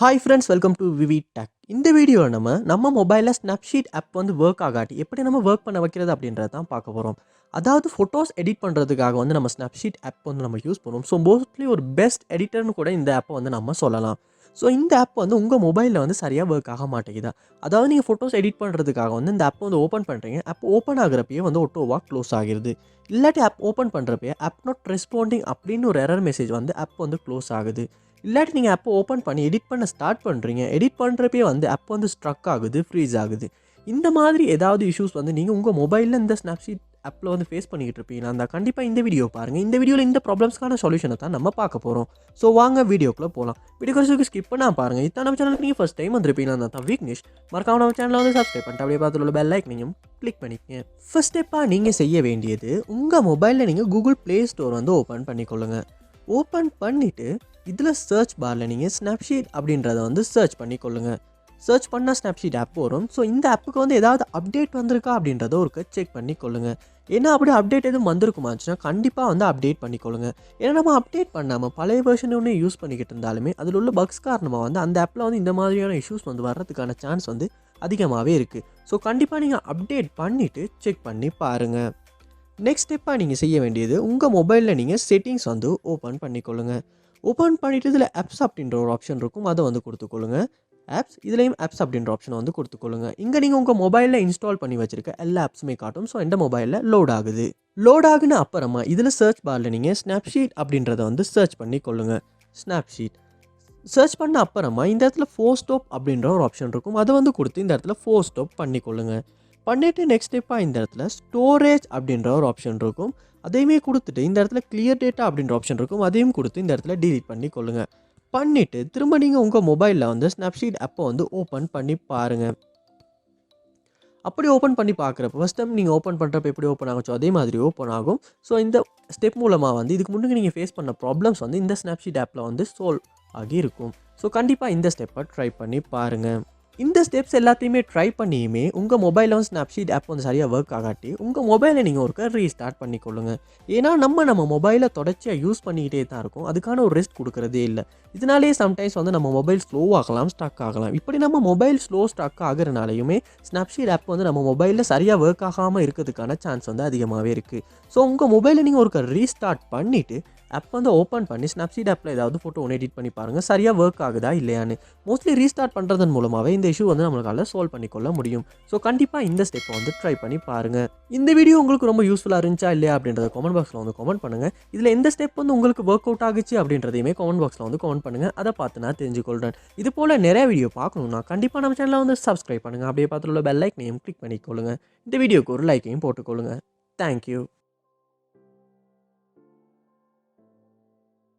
Hi friends, welcome to VividTech. இந்த video நம்ம மொபைலில் Snapseed ஆப் வந்து ஒர்க் ஆகாட்டி எப்படி நம்ம ஒர்க் பண்ண வைக்கிறது அப்படின்றத தான் பார்க்க போகிறோம். அதாவது ஃபோட்டோஸ் எடிட் பண்ணுறதுக்காக வந்து நம்ம Snapseed ஆப் வந்து நம்ம யூஸ் பண்ணுவோம். ஸோ மோஸ்ட்லி ஒரு பெஸ்ட் எடிட்டர்னு கூட இந்த ஆப்பை வந்து நம்ம சொல்லலாம். ஸோ இந்த ஆப் வந்து உங்கள் மொபைலில் வந்து சரியாக ஒர்க் ஆக மாட்டேங்குதா? அதாவது நீங்கள் ஃபோட்டோஸ் எடிட் பண்ணுறதுக்காக வந்து இந்த ஆப் வந்து ஓப்பன் பண்ணுறீங்க. ஆப் ஓப்பன் ஆகிறப்பயே வந்து ஆட்டோவாக க்ளோஸ் ஆகிருது. இல்லாட்டி ஆப் ஓப்பன் பண்ணுறப்பயே ஆப் நாட் ரெஸ்பாண்டிங் அப்படின்னு ஒரு எரர் மெசேஜ் வந்து ஆப் வந்து க்ளோஸ் ஆகுது. இல்லாட்டி நீங்கள் ஆப்பை ஓப்பன் பண்ணி எடிட் பண்ண ஸ்டார்ட் பண்ணுறீங்க. எடிட் பண்ணுறப்பே வந்து ஆப் வந்து ஸ்ட்ரக் ஆகுது, ஃப்ரீஸ் ஆகுது. இந்த மாதிரி ஏதாவது இஷ்யூஸ் வந்து நீங்கள் உங்கள் மொபைலில் இந்த Snapseed ஆப்பில் வந்து ஃபேஸ் பண்ணிக்கிட்டு இருப்பீங்கன்னா அந்த கண்டிப்பாக இந்த வீடியோ பாருங்கள். இந்த வீடியோவில் இந்த ப்ராப்ளம்ஸ்க்கான சொல்யூஷனை தான் நம்ம பார்க்க போகிறோம். ஸோ வாங்க வீடியோக்குள்ளே போகலாம். வீடியோ கொஞ்சம் ஸ்கிப் பண்ணால் பாருங்கள். இதான் நம்ம சேனலுக்கு நீங்கள் ஃபஸ்ட் டைம் வந்துருப்பீங்கன்னா தான் வீக்னேஷ் மறக்காம நம்ம சேனலில் வந்து சப்ஸ்கிரைப் பண்ணிட்டு அப்படியே பார்த்துட்டு உள்ள பெல் ஐக்கனையும் கிளிக் பண்ணிக்கங்க. ஃபர்ஸ்ட் ஸ்டெப்பாக நீங்கள் செய்ய வேண்டியது உங்கள் மொபைலில் நீங்கள் கூகுள் ப்ளே ஸ்டோர் வந்து ஓப்பன் பண்ணிக்கொள்ளுங்க. ஓப்பன் பண்ணிவிட்டு இதில் சர்ச் பாரில் நீங்கள் Snapseed அப்படின்றத வந்து சர்ச் பண்ணிக்கொள்ளுங்க. சர்ச் பண்ணால் Snapseed ஆப் வரும். ஸோ இந்த ஆப்புக்கு வந்து ஏதாவது அப்டேட் வந்திருக்கா அப்படின்றத ஒரு செக் பண்ணிக்கொள்ளுங்க. ஏன்னா அப்படி அப்டேட் எதுவும் வந்திருக்குமாச்சுன்னா கண்டிப்பாக வந்து அப்டேட் பண்ணிக்கொள்ளுங்க. ஏன்னா நம்ம அப்டேட் பண்ணாமல் பழைய வெர்ஷன் ஒன்று யூஸ் பண்ணிக்கிட்டு இருந்தாலுமே அதில் உள்ள பக்ஸ் காரணமாக வந்து அந்த ஆப்பில் வந்து இந்த மாதிரியான இஷ்யூஸ் வந்து வர்றதுக்கான சான்ஸ் வந்து அதிகமாகவே இருக்குது. ஸோ கண்டிப்பாக நீங்கள் அப்டேட் பண்ணிவிட்டு செக் பண்ணி பாருங்கள். நெக்ஸ்ட் ஸ்டெப்பாக நீங்கள் செய்ய வேண்டியது உங்கள் மொபைலில் நீங்கள் செட்டிங்ஸ் வந்து ஓப்பன் பண்ணிக்கொள்ளுங்க. ஓப்பன் பண்ணிவிட்டு இதில் ஆப்ஸ் அப்படின்ற ஒரு ஆப்ஷன் இருக்கும், அதை வந்து கொடுத்துக்கொள்ளுங்க. ஆப்ஸ் இதுலேயும் ஆப்ஸ் அப்படின்ற ஆப்ஷனை வந்து கொடுத்துக்கொள்ளுங்க. இங்கே நீங்கள் உங்கள் மொபைலில் இன்ஸ்டால் பண்ணி வச்சிருக்க எல்லா ஆப்ஸுமே காட்டும். ஸோ எந்த மொபைலில் லோட் ஆகுது. லோட் ஆகுன அப்புறமா இதில் சர்ச் பாரில் நீங்கள் Snapseed அப்படின்றத வந்து சர்ச் பண்ணிக்கொள்ளுங்க. Snapseed சர்ச் பண்ண அப்புறமா இந்த இடத்துல 4 ஸ்டாப் அப்படின்ற ஒரு ஆப்ஷன் இருக்கும், அதை வந்து கொடுத்து இந்த இடத்துல 4 ஸ்டாப் பண்ணிக்கொள்ளுங்க. பண்ணிவிட்டு நெக்ஸ்ட் ஸ்டெப்பாக இந்த இடத்துல ஸ்டோரேஜ் அப்படின்ற ஒரு ஆப்ஷன் இருக்கும், அதையுமே கொடுத்துட்டு இந்த இடத்துல கிளியர் டேட்டா அப்படின்ற ஆப்ஷன் இருக்கும், அதையும் கொடுத்து இந்த இடத்துல டிலீட் பண்ணி கொள்ளுங்கள். பண்ணிவிட்டு திரும்ப நீங்கள் உங்கள் மொபைலில் வந்து Snapseed ஆப்பை வந்து ஓப்பன் பண்ணி பாருங்கள். அப்படி ஓப்பன் பண்ணி பார்க்குறப்ப ஃபஸ்ட் டைம் நீங்கள் ஓப்பன் பண்ணுறப்ப எப்படி ஓப்பன் ஆகுச்சோ அதே மாதிரி ஓப்பன் ஆகும். ஸோ இந்த ஸ்டெப் மூலமாக வந்து இதுக்கு முன்னாடி நீங்கள் ஃபேஸ் பண்ண ப்ராப்ளம்ஸ் வந்து இந்த Snapseed ஆப்பில் வந்து சால்வ் ஆகி இருக்கும். ஸோ கண்டிப்பாக இந்த ஸ்டெப்பை ட்ரை பண்ணி பாருங்கள். இந்த ஸ்டெப்ஸ் எல்லாத்தையுமே ட்ரை பண்ணியுமே உங்கள் மொபைலில் வந்து Snapseed ஆப் வந்து சரியாக ஒர்க் ஆகாட்டி உங்கள் மொபைலை நீங்கள் ஒருக்க ரீஸ்டார்ட் பண்ணிக்கொள்ளுங்க. ஏன்னா நம்ம மொபைலை தொடர்ச்சியாக யூஸ் பண்ணிக்கிட்டே தான் இருக்கும், அதுக்கான ஒரு ரெஸ்ட் கொடுக்குறதே இல்லை. இதனாலேயே சம்டைம்ஸ் வந்து நம்ம மொபைல் ஸ்லோ ஆகலாம், ஸ்டக் ஆகலாம். இப்படி நம்ம மொபைல் ஸ்டக் ஆகிறனாலையுமே Snapseed ஆப் வந்து நம்ம மொபைலில் சரியாக ஒர்க் ஆகாமல் இருக்கிறதுக்கான சான்ஸ் வந்து அதிகமாகவே இருக்குது. ஸோ உங்கள் மொபைலை நீங்கள் ஒருக்க ரீஸ்டார்ட் பண்ணிவிட்டு ஆப் வந்து ஓப்பன் பண்ணி Snapseed ஆப்பில் ஏதாவது ஃபோட்டோ ஒன்று எடிட் பண்ணி பாருங்கள், சரியாக ஒர்க் ஆகுதா இல்லையான்னு. மோஸ்ட்லி ரீஸ்டார்ட் பண்ணுறதன் மூலமாகவே இந்த இஷ்யூ வந்து நம்மளால சால்வ் பண்ணிக்கொள்ள முடியும். ஸோ கண்டிப்பாக இந்த ஸ்டெப்பை வந்து ட்ரை பண்ணி பாருங்கள். இந்த வீடியோ உங்களுக்கு ரொம்ப யூஸ்ஃபுல்லாக இருந்துச்சா இல்லையா அப்படின்றத கமெண்ட் பாக்ஸில் வந்து கமெண்ட் பண்ணுங்கள். இதில் எந்த ஸ்டெப் வந்து உங்களுக்கு ஒர்க் அவுட் ஆகுச்சு அப்படின்றதையுமே கமெண்ட் பாக்ஸில் வந்து கமெண்ட் பண்ணுங்கள். அதை பார்த்து நான் தெரிஞ்சுக்கொள்கிறேன். இது போல் நிறைய வீடியோ பார்க்கணுன்னா கண்டிப்பாக நம்ம சேனலை வந்து சப்ஸ்கிரைப் பண்ணுங்கள். அப்படியே பார்த்துள்ள பெல் ஐக்கனையும் கிளிக் பண்ணிக்கொள்ளுங்கள். இந்த வீடியோக்கு ஒரு லைக்கையும் போட்டுக்கொள்ளுங்கள். தேங்க்யூ.